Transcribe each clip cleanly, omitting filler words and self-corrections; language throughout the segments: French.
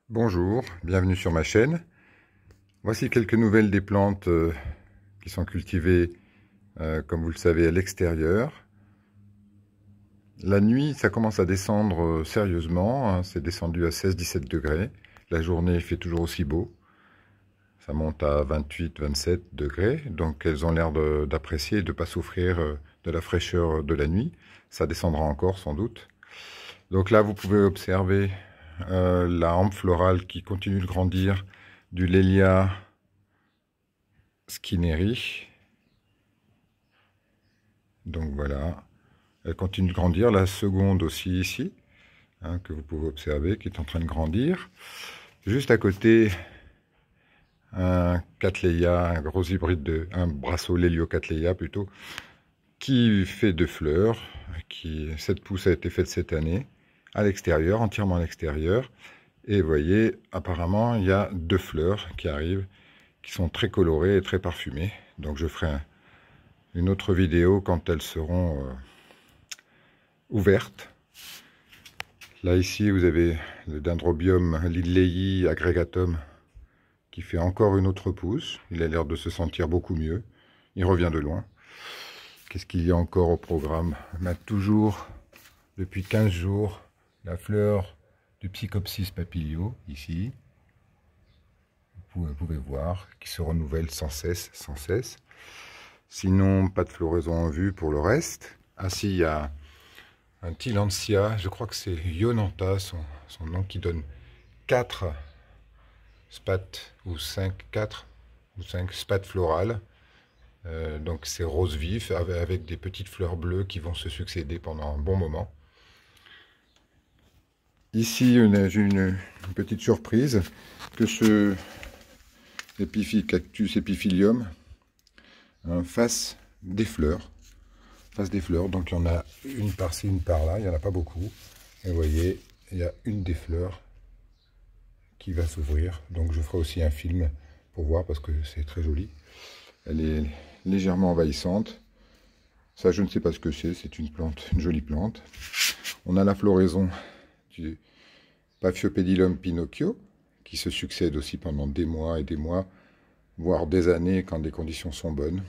Bonjour, bienvenue sur ma chaîne. Voici quelques nouvelles des plantes qui sont cultivées, comme vous le savez, à l'extérieur. La nuit, ça commence à descendre sérieusement, hein, c'est descendu à 16-17 degrés. La journée, il fait toujours aussi beau. Ça monte à 28-27 degrés, donc elles ont l'air d'apprécier et de ne pas souffrir de la fraîcheur de la nuit. Ça descendra encore sans doute. Donc là, vous pouvez observer la hampe florale qui continue de grandir du Lélia Skinneri. Donc voilà, elle continue de grandir. La seconde aussi ici, hein, que vous pouvez observer, qui est en train de grandir. Juste à côté, un Cattleya, un gros hybride, un Brasso Lelio-Cattleya plutôt, qui fait de fleurs. Cette pousse a été faite cette année, à l'extérieur, entièrement à l'extérieur. Et vous voyez, apparemment, il y a 2 fleurs qui arrivent, qui sont très colorées et très parfumées. Donc je ferai une autre vidéo quand elles seront ouvertes. Là, ici, vous avez le Dendrobium Lillei Aggregatum qui fait encore une autre pousse. Il a l'air de se sentir beaucoup mieux. Il revient de loin. Qu'est-ce qu'il y a encore au programme? On a toujours, depuis 15 jours, la fleur du Psychopsis papilio, ici. Vous pouvez voir, qui se renouvelle sans cesse, sans cesse. Sinon, pas de floraison en vue pour le reste. Ah si, il y a un Tillandsia, je crois que c'est Ionanta, son nom, qui donne 4 spates, ou 5 spates florales. Donc c'est rose vif, avec des petites fleurs bleues qui vont se succéder pendant un bon moment. Ici, j'ai une petite surprise, que ce Cactus epiphylium fasse des fleurs. Donc il y en a une par-ci, une par-là, il n'y en a pas beaucoup. Et vous voyez, il y a une des fleurs qui va s'ouvrir. Donc je ferai aussi un film pour voir parce que c'est très joli. Elle est légèrement envahissante. Ça, je ne sais pas ce que c'est une plante, une jolie plante. On a la floraison du Paphiopedilum Pinocchio qui se succède aussi pendant des mois et des mois, voire des années quand les conditions sont bonnes.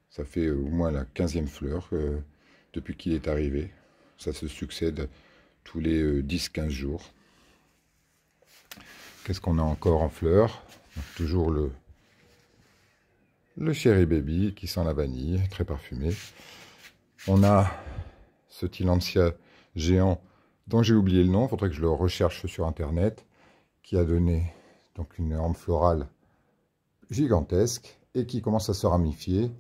Ça fait au moins la 15e fleur depuis qu'il est arrivé. Ça se succède tous les 10-15 jours. Qu'est-ce qu'on a encore en fleurs? Toujours le Cherry Baby qui sent la vanille, très parfumé. On a ce Tillandsia géant dont j'ai oublié le nom, il faudrait que je le recherche sur internet, qui a donné donc une hampe florale gigantesque et qui commence à se ramifier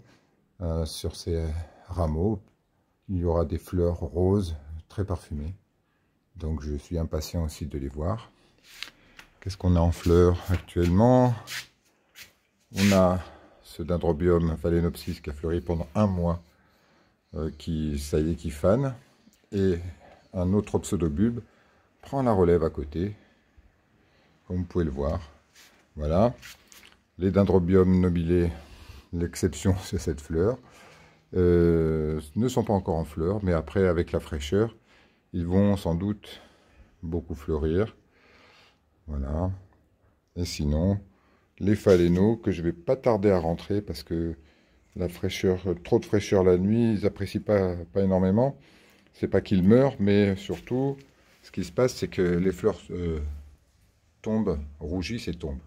sur ses rameaux. Il y aura des fleurs roses très parfumées. Donc je suis impatient aussi de les voir. Qu'est-ce qu'on a en fleurs actuellement? On a ce Dendrobium phalaenopsis qui a fleuri pendant un mois, ça y est, qui fane. Et un autre pseudobulbe prend la relève à côté, comme vous pouvez le voir. Voilà. Les Dendrobium nobile, l'exception, c'est cette fleur. Ne sont pas encore en fleurs, mais après, avec la fraîcheur, ils vont sans doute beaucoup fleurir. Voilà. Et sinon, les phalénos, que je vais pas tarder à rentrer, parce que la fraîcheur, trop de fraîcheur la nuit, ils n'apprécient pas énormément. C'est pas qu'ils meurent, mais surtout, ce qui se passe, c'est que les fleurs tombent, rougissent et tombent.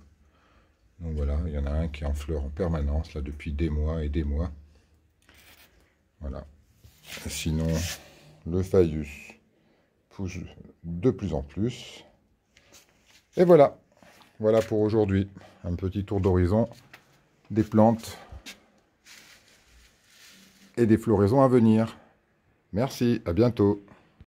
Donc voilà, il y en a un qui est en fleurs en permanence, là, depuis des mois et des mois. Voilà. Sinon, le Phaius pousse de plus en plus. Et voilà. Voilà pour aujourd'hui. Un petit tour d'horizon des plantes et des floraisons à venir. Merci, à bientôt.